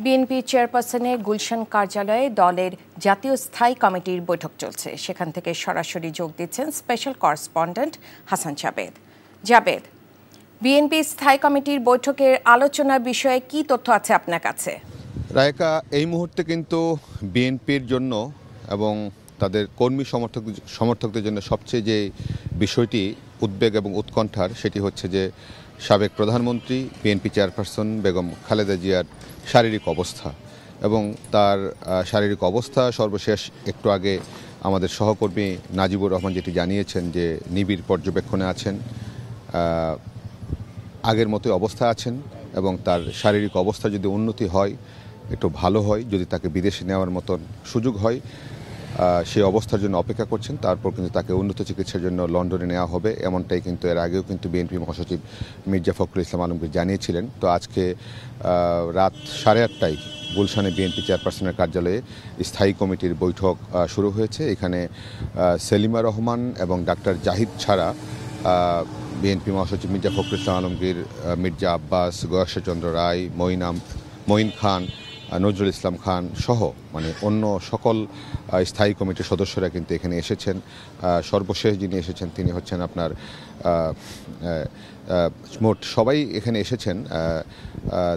BNP চেয়ারপারসনের গুলশান কার্যালয়ে দলের জাতীয় স্থায়ী কমিটির বৈঠক চলছে। সেখান থেকে সরাসরি যোগ দিচ্ছেন special correspondent Hasan Jabed. BNP স্থায়ী কমিটির বৈঠকের আলোচনার বিষয়ে কি তথ্য আছে আপনার কাছে? রায়কা, এই মুহূর্তে কিন্তু বিএনপির জন্য এবং তাদের কর্মী সমর্থকদের জন্য সবচেয়ে যে বিষয়টি উদ্বেগ এবং উৎকণ্ঠার, সেটি হচ্ছে যে সাবেক প্রধানমন্ত্রী বিএনপি চেয়ারপারসন বেগম খালেদা জিয়ার শারীরিক অবস্থা এবং তার শারীরিক অবস্থা সর্বশেষ একটু আগে আমাদের সহকর্মী নাজিবুর রহমান যেটি জানিয়েছেন যে নিবিড় পর্যবেক্ষণে আছেন, আগের মতোই অবস্থা আছেন এবং তার শারীরিক অবস্থা যদি উন্নতি হয়, একটু ভালো হয়, যদি তাকে বিদেশে নেওয়ার মতন সুযোগ হয়, সেই অবস্থার জন্য অপেক্ষা করছেন। তারপর কিন্তু তাকে উন্নত চিকিৎসার জন্য লন্ডনে নেওয়া হবে, এমনটাই কিন্তু এর আগেও কিন্তু বিএনপি মহাসচিব মির্জা ফখরুল ইসলাম আলমগীর জানিয়েছিলেন। তো আজকে রাত 8:30টায় গুলশানে বিএনপি চেয়ারপারসনের কার্যালয়ে স্থায়ী কমিটির বৈঠক শুরু হয়েছে। এখানে সেলিমা রহমান এবং ডাক্তার জাহিদ ছাড়া বিএনপি মহাসচিব মির্জা ফখরুল ইসলাম আলমগীর, মির্জা আব্বাস, গয়েশ্বরচন্দ্র রায়, মঈন খান, নজরুল ইসলাম খান সহ অন্য সকল স্থায়ী কমিটির সদস্যরা কিন্তু এখানে এসেছেন। সর্বশেষ যিনি এসেছেন তিনি হচ্ছেন আপনার মোট সবাই এখানে এসেছেন।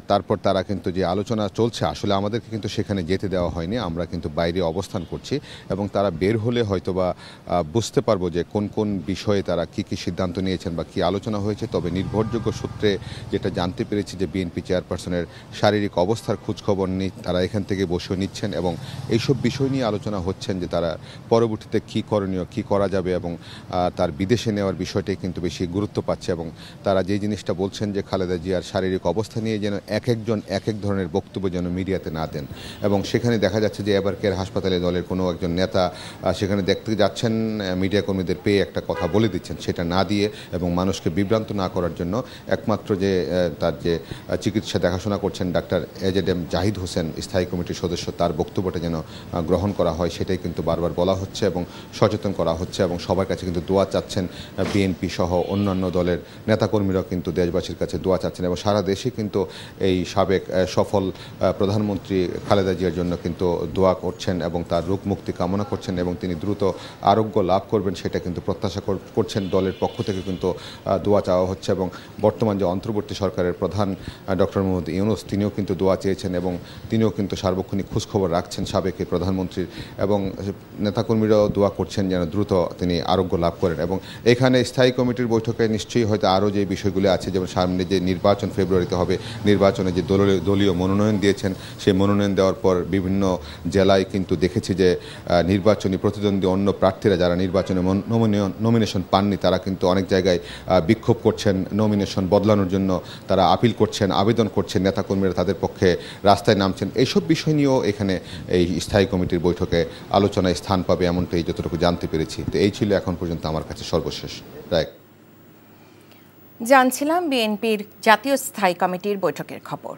তারপর তারা কিন্তু যে আলোচনা চলছে, আসলে আমাদেরকে কিন্তু সেখানে যেতে দেওয়া হয়নি, আমরা কিন্তু বাইরে অবস্থান করছি এবং তারা বের হলে হয়তোবা বুঝতে পারবো যে কোন কোন বিষয়ে তারা কি সিদ্ধান্ত নিয়েছেন বা কি আলোচনা হয়েছে। তবে নির্ভরযোগ্য সূত্রে যেটা জানতে পেরেছি যে বিএনপি চেয়ারপারসনের শারীরিক অবস্থার খোঁজখবর তারা এখান থেকে বসে নিচ্ছেন এবং এইসব বিষয় নিয়ে আলোচনা হচ্ছেন যে তারা পরবর্তীতে কী করণীয়, কী করা যাবে এবং তার বিদেশে নেওয়ার বিষয়টাই কিন্তু বেশি গুরুত্ব পাচ্ছে। এবং তারা যে জিনিসটা বলছেন যে খালেদা জিয়ার শারীরিক অবস্থা নিয়ে যেন এক একজন এক এক ধরনের বক্তব্য যেন মিডিয়াতে না দেন। এবং সেখানে দেখা যাচ্ছে যে এবার কেয়ার হাসপাতালে দলের কোনো একজন নেতা সেখানে দেখতে যাচ্ছেন, মিডিয়া কর্মীদের পেয়ে একটা কথা বলে দিচ্ছেন, সেটা না দিয়ে এবং মানুষকে বিভ্রান্ত না করার জন্য একমাত্র যে তার যে চিকিৎসা দেখাশোনা করছেন ডাক্তার এজেডএম জাহিদ হোসেন, স্থায়ী কমিটির সদস্য, তার বক্তব্যটা যেন গ্রহণ করা হয়, সেটাই কিন্তু বারবার বলা হচ্ছে এবং সচেতন করা হচ্ছে। এবং সবার কাছে কিন্তু দোয়া চাচ্ছেন, বিএনপি সহ অন্যান্য দলের নেতাকর্মীরাও কিন্তু দেশবাসীর কাছে দোয়া চাচ্ছেন এবং সারা দেশে কিন্তু এই সাবেক সফল প্রধানমন্ত্রী খালেদা জিয়ার জন্য কিন্তু দোয়া করছেন এবং তার রোগ মুক্তি কামনা করছেন এবং তিনি দ্রুত আরোগ্য লাভ করবেন সেটা কিন্তু প্রত্যাশা করছেন। দলের পক্ষ থেকে কিন্তু দোয়া চাওয়া হচ্ছে এবং বর্তমান যে অন্তর্বর্তী সরকারের প্রধান ডক্টর মোহাম্মদ ইউনূস, তিনিও কিন্তু দোয়া চেয়েছেন এবং তিনিও কিন্তু সার্বক্ষণিক খোঁজখবর রাখছেন সাবেক প্রধানমন্ত্রীর এবং নেতাকর্মীরাও দোয়া করছেন যেন দ্রুত তিনি আরোগ্য লাভ করেন। এবং এখানে স্থায়ী কমিটির বৈঠকে নিশ্চয়ই হয়তো আরও যে বিষয়গুলি আছে, যেমন সামনে যে নির্বাচন ফেব্রুয়ারিতে হবে, নির্বাচনে যে দলীয় মনোনয়ন দিয়েছেন, সেই মনোনয়ন দেওয়ার পর বিভিন্ন জেলায় কিন্তু দেখেছি যে নির্বাচনী প্রতিদ্বন্দ্বী অন্য প্রার্থীরা যারা নির্বাচনে নমিনেশন পাননি, তারা কিন্তু অনেক জায়গায় বিক্ষোভ করছেন, নমিনেশন বদলানোর জন্য তারা আপিল করছেন, আবেদন করছেন, নেতাকর্মীরা তাদের পক্ষে রাস্তায় নামছেন। এইসব বিষয় নিয়েও এখানে এই স্থায়ী কমিটির বৈঠকে আলোচনায় স্থান পাবে, এমনটাই যতটুকু জানতে পেরেছি। তো এই ছিল এখন পর্যন্ত আমার কাছে সর্বশেষ। রায়, জানছিলাম বিএনপির জাতীয় স্থায়ী কমিটির বৈঠকের খবর।